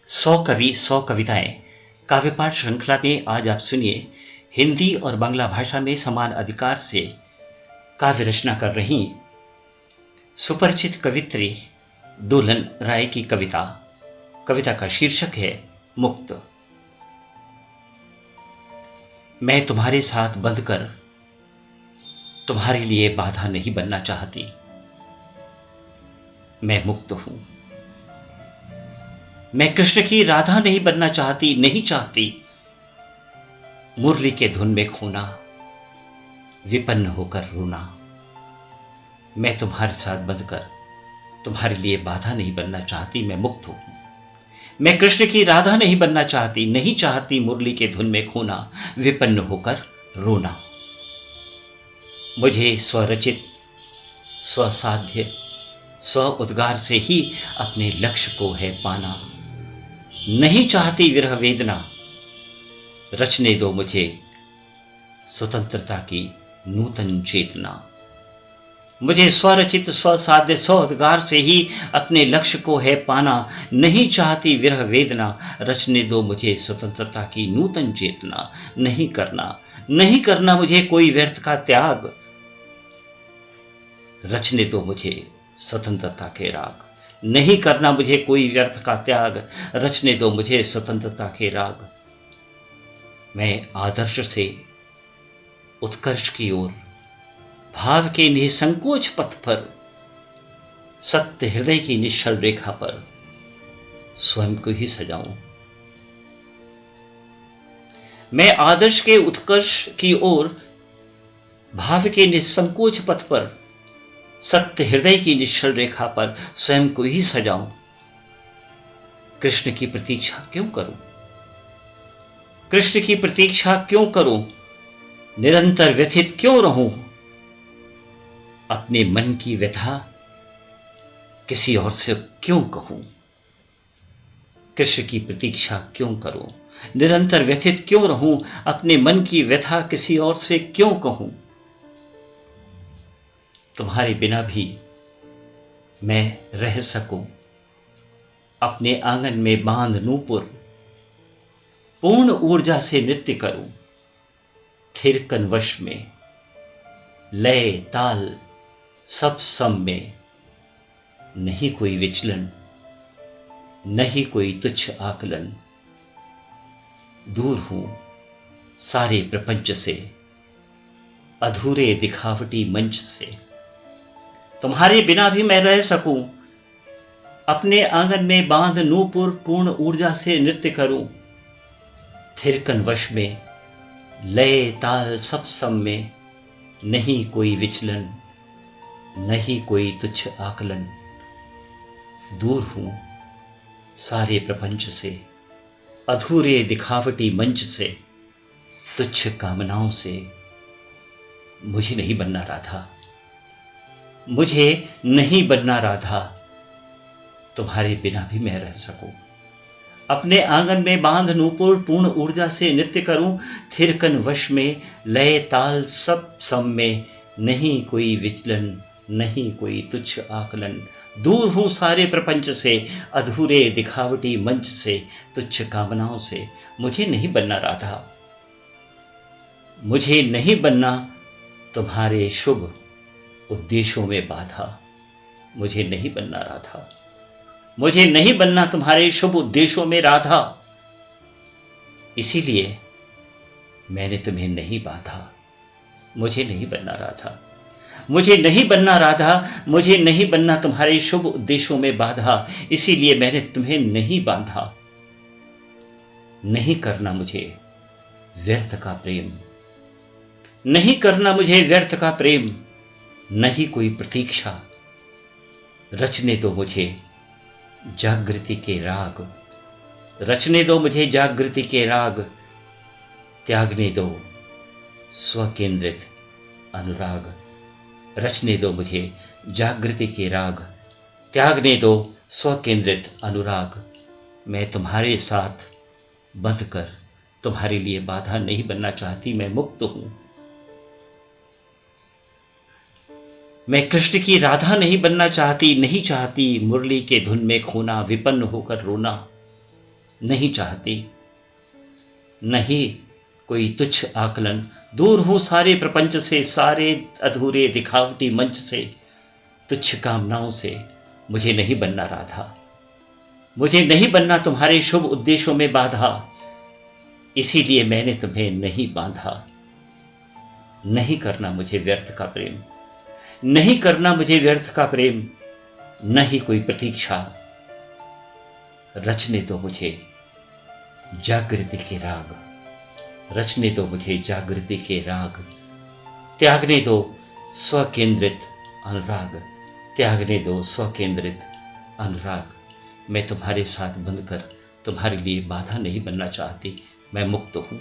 100 कवि 100 कविताएं काव्य पाठ श्रृंखला में आज आप सुनिए हिंदी और बांग्ला भाषा में समान अधिकार से काव्य रचना कर रही सुपरिचित कवित्री दोलन राय की कविता। कविता का शीर्षक है मुक्त। मैं तुम्हारे साथ बंधकर तुम्हारे लिए बाधा नहीं बनना चाहती। मैं मुक्त हूं। मैं कृष्ण की राधा नहीं बनना चाहती, नहीं चाहती मुरली के धुन में खोना, विपन्न होकर रोना। मैं तुम्हारे साथ बंधकर तुम्हारे लिए बाधा नहीं बनना चाहती। मैं मुक्त हूं। मैं कृष्ण की राधा नहीं बनना चाहती, नहीं चाहती मुरली के धुन में खोना, विपन्न होकर रोना। मुझे स्वरचित, स्वसाध्य, स्व उद्गार से ही अपने लक्ष्य को है पाना। नहीं चाहती विरह वेदना, रचने दो मुझे स्वतंत्रता की नूतन चेतना। मुझे स्वरचित, स्वसाध्य, स्व उद्गार से ही अपने लक्ष्य को है पाना। नहीं चाहती विरह वेदना, रचने दो मुझे स्वतंत्रता की नूतन चेतना। नहीं करना मुझे कोई व्यर्थ का त्याग, रचने दो मुझे स्वतंत्रता के राग। नहीं करना मुझे कोई व्यर्थ का त्याग, रचने दो मुझे स्वतंत्रता के राग। मैं आदर्श से उत्कर्ष की ओर, भाव के निसंकोच पथ पर, सत्य हृदय की निश्चल रेखा पर स्वयं को ही सजाऊं। मैं आदर्श के उत्कर्ष की ओर, भाव के निसंकोच पथ पर, सत्य हृदय की निश्चल रेखा पर स्वयं को ही सजाऊं। कृष्ण की प्रतीक्षा क्यों करूं? कृष्ण की प्रतीक्षा क्यों करूं? निरंतर व्यथित क्यों रहूं? अपने मन की व्यथा किसी और से क्यों कहूं? कृष्ण की प्रतीक्षा क्यों करूं? निरंतर व्यथित क्यों रहूं? अपने मन की व्यथा किसी और से क्यों कहूं? तुम्हारे बिना भी मैं रह सकूं, अपने आंगन में बांध नूपुर, पूर्ण ऊर्जा से नृत्य करूं। थिरकन वश में, लय ताल सब सम में, नहीं कोई विचलन, नहीं कोई तुच्छ आकलन। दूर हूं सारे प्रपंच से, अधूरे दिखावटी मंच से। तुम्हारे बिना भी मैं रह सकूं, अपने आंगन में बांध नूपुर, पूर्ण ऊर्जा से नृत्य करूं। थिरकन वश में, लय ताल सब सम में, नहीं कोई विचलन, नहीं कोई तुच्छ आकलन। दूर हूं सारे प्रपंच से, अधूरे दिखावटी मंच से, तुच्छ कामनाओं से। मुझे नहीं बनना राधा, मुझे नहीं बनना राधा। तुम्हारे बिना भी मैं रह सकूं, अपने आंगन में बांध नूपुर, पूर्ण ऊर्जा से नृत्य करूं। थिरकन वश में, लय ताल सब सम में, नहीं कोई विचलन, नहीं कोई तुच्छ आकलन। दूर हूं सारे प्रपंच से, अधूरे दिखावटी मंच से, तुच्छ कामनाओं से। मुझे नहीं बनना राधा, मुझे नहीं बनना तुम्हारे शुभ उद्देश्यों में बाधा। मुझे नहीं बनना राधा, मुझे नहीं बनना तुम्हारे शुभ उद्देश्यों में राधा। इसीलिए मैंने तुम्हें नहीं बाधा। मुझे नहीं बनना राधा, मुझे नहीं बनना राधा, मुझे नहीं बनना तुम्हारे शुभ उद्देश्यों में बाधा। इसीलिए मैंने तुम्हें नहीं बांधा। नहीं करना मुझे व्यर्थ का प्रेम, नहीं करना मुझे व्यर्थ का प्रेम। नहीं कोई प्रतीक्षा, रचने दो मुझे जागृति के राग। रचने दो मुझे जागृति के राग। त्यागने दो स्वकेंद्रित अनुराग। रचने दो मुझे जागृति के राग। त्यागने दो स्वकेंद्रित अनुराग। मैं तुम्हारे साथ बंधकर तुम्हारे लिए बाधा नहीं बनना चाहती। मैं मुक्त हूं। मैं कृष्ण की राधा नहीं बनना चाहती, नहीं चाहती मुरली के धुन में खोना, विपन्न होकर रोना। नहीं चाहती, नहीं कोई तुच्छ आकलन। दूर हूं सारे प्रपंच से, सारे अधूरे दिखावटी मंच से, तुच्छ कामनाओं से। मुझे नहीं बनना राधा, मुझे नहीं बनना तुम्हारे शुभ उद्देश्यों में बाधा। इसीलिए मैंने तुम्हें नहीं बांधा। नहीं करना मुझे व्यर्थ का प्रेम, नहीं करना मुझे व्यर्थ का प्रेम। न ही कोई प्रतीक्षा, रचने दो मुझे जागृति के राग, रचने दो मुझे जागृति के राग। त्यागने दो स्वकेंद्रित अनुराग, त्यागने दो स्वकेंद्रित अनुराग। मैं तुम्हारे साथ बंधकर तुम्हारे लिए बाधा नहीं बनना चाहती। मैं मुक्त हूं,